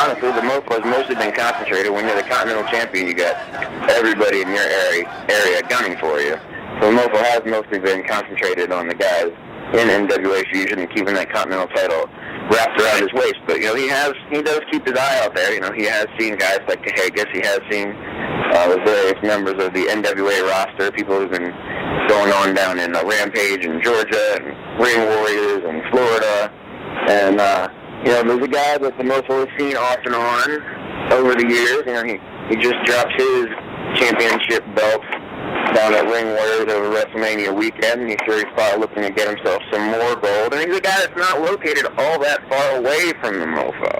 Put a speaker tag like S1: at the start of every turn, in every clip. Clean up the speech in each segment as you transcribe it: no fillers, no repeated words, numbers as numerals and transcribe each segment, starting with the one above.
S1: honestly, the Mofo has mostly been concentrated. When you're the Continental Champion, you got everybody in your area gunning for you. So the Mofo has mostly been concentrated on the guys in NWA Fusion and keeping that Continental title wrapped around his waist. But, he does keep his eye out there. He has seen guys like Cahagas. He has seen the various members of the NWA roster, people who've been going on down in Rampage in Georgia and Ring Warriors in Florida. And, there's a guy that the Mofo has seen off and on over the years. He just dropped his championship belt down at Ring Warriors over WrestleMania weekend, and he's sure he's probably looking to get himself some more gold. And he's a guy that's not located all that far away from the Mofo.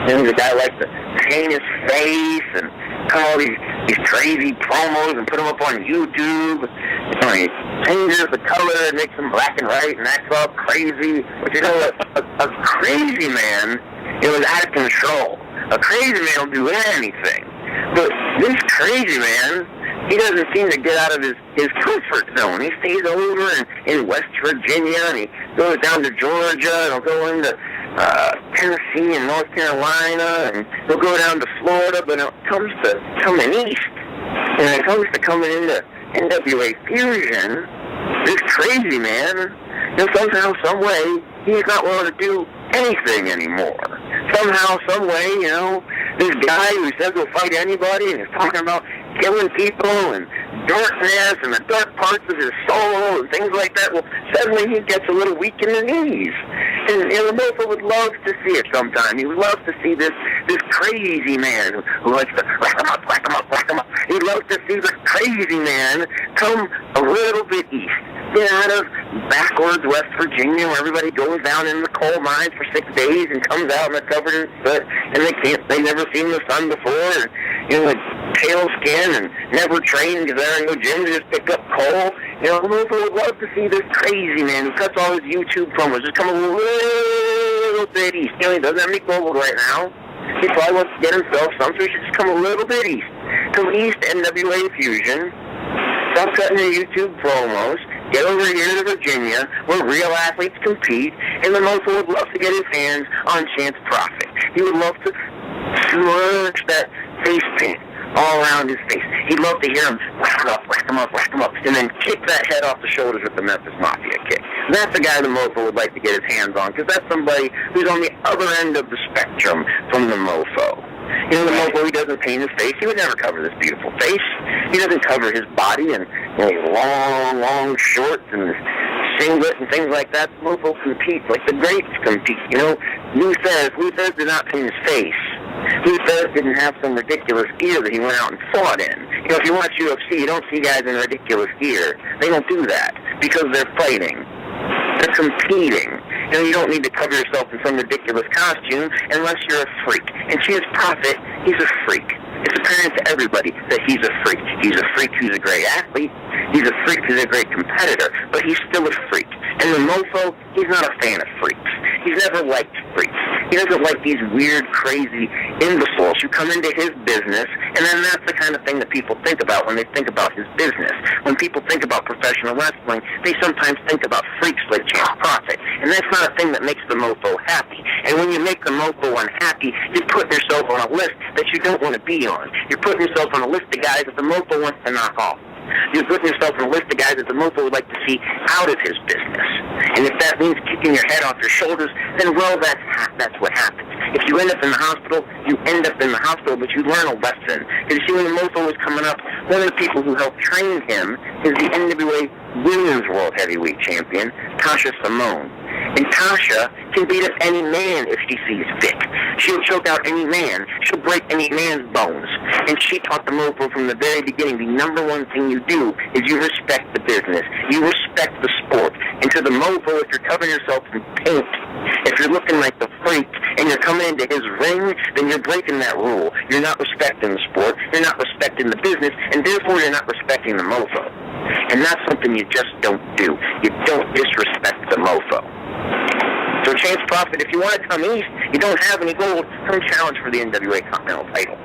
S1: He's a guy who likes to paint his face and cut all these crazy promos and put them up on YouTube. He changes the color and makes them black and white and acts all crazy. But a crazy man is out of control. A crazy man will do anything. But this crazy man, he doesn't seem to get out of his comfort zone. He stays over in West Virginia, and he goes down to Georgia, and he'll go into Tennessee and North Carolina, and he'll go down to Florida. But when it comes to coming east, and when it comes to coming into NWA Fusion, this crazy man, somehow, some way, he's not willing to do anything anymore. Somehow, some way, this guy who says he'll fight anybody and is talking about killing people and darkness and the dark parts of his soul and things like that, well, suddenly he gets a little weak in the knees. And the Mofo would love to see it sometime. He would love to see this crazy man who likes to whack him up, whack him up, whack him up. He'd love to see this crazy man come a little bit east. Get out of backwards West Virginia where everybody goes down in the coal mines for 6 days and comes out and they're covered in soot and they've never seen the sun before and, pale skin and never trained because they're in no gym to just pick up coal. The Mofo would love to see this crazy man who cuts all his YouTube promos just come a little bit east. He doesn't have any gold right now. He probably wants to get himself some, so he should just come a little bit east. Come east NWA Fusion. Stop cutting the YouTube promos. Get over here to Virginia, where real athletes compete, and the Mofo would love to get his hands on Chance Prophet. He would love to smudge that face paint all around his face. He'd love to hear him whack him up, whack him up, whack him up, and then kick that head off the shoulders with the Memphis Mafia kick. And that's the guy the Mofo would like to get his hands on, because that's somebody who's on the other end of the spectrum from the Mofo. The Mofo, he doesn't paint his face. He would never cover this beautiful face. He doesn't cover his body in long shorts and singlet and things like that. The Mofo competes like the greats compete. Luthez did not paint his face. Luthez didn't have some ridiculous gear that he went out and fought in. If you watch UFC, you don't see guys in ridiculous gear. They don't do that because they're fighting. They're competing. You don't need to cover yourself in some ridiculous costume unless you're a freak. And Chance Prophet, he's a freak. It's apparent to everybody that he's a freak. He's a freak who's a great athlete. He's a freak who's a great competitor. But he's still a freak. And the Mofo, he's not a fan of freaks. He's never liked freaks. He doesn't like these weird, crazy imbeciles who come into his business, and then that's the kind of thing that people think about when they think about his business. When people think about professional wrestling, they sometimes think about freaks like Chance Prophet, and that's not a thing that makes the Mofo happy. And when you make the Mofo unhappy, you put yourself on a list that you don't want to be on. You're putting yourself on a list of guys that the Mofo wants to knock off. You're putting yourself on a list of guys that the Mofo would like to see out of his business. And if that means kicking your head off your shoulders, then, well, that's what happens. If you end up in the hospital, you end up in the hospital, but you learn a lesson. Because you see, when the Mofo was coming up, one of the people who helped train him is the NWA Women's World Heavyweight Champion, Tasha Simone. And Tasha can beat up any man if she sees fit. She'll choke out any man. She'll break any man's bones. And she taught the Mofo from the very beginning, the number one thing you do is you respect the business. You respect the sport. And to the Mofo, if you're covering yourself in paint, if you're looking like the freak, and you're coming into his ring, then you're breaking that rule. You're not respecting the sport. You're not respecting the business. And therefore, you're not respecting the Mofo. And that's something you just don't do. You don't disrespect the Mofo. So Chance Prophet, if you want to come east, you don't have any gold, come challenge for the NWA Continental title.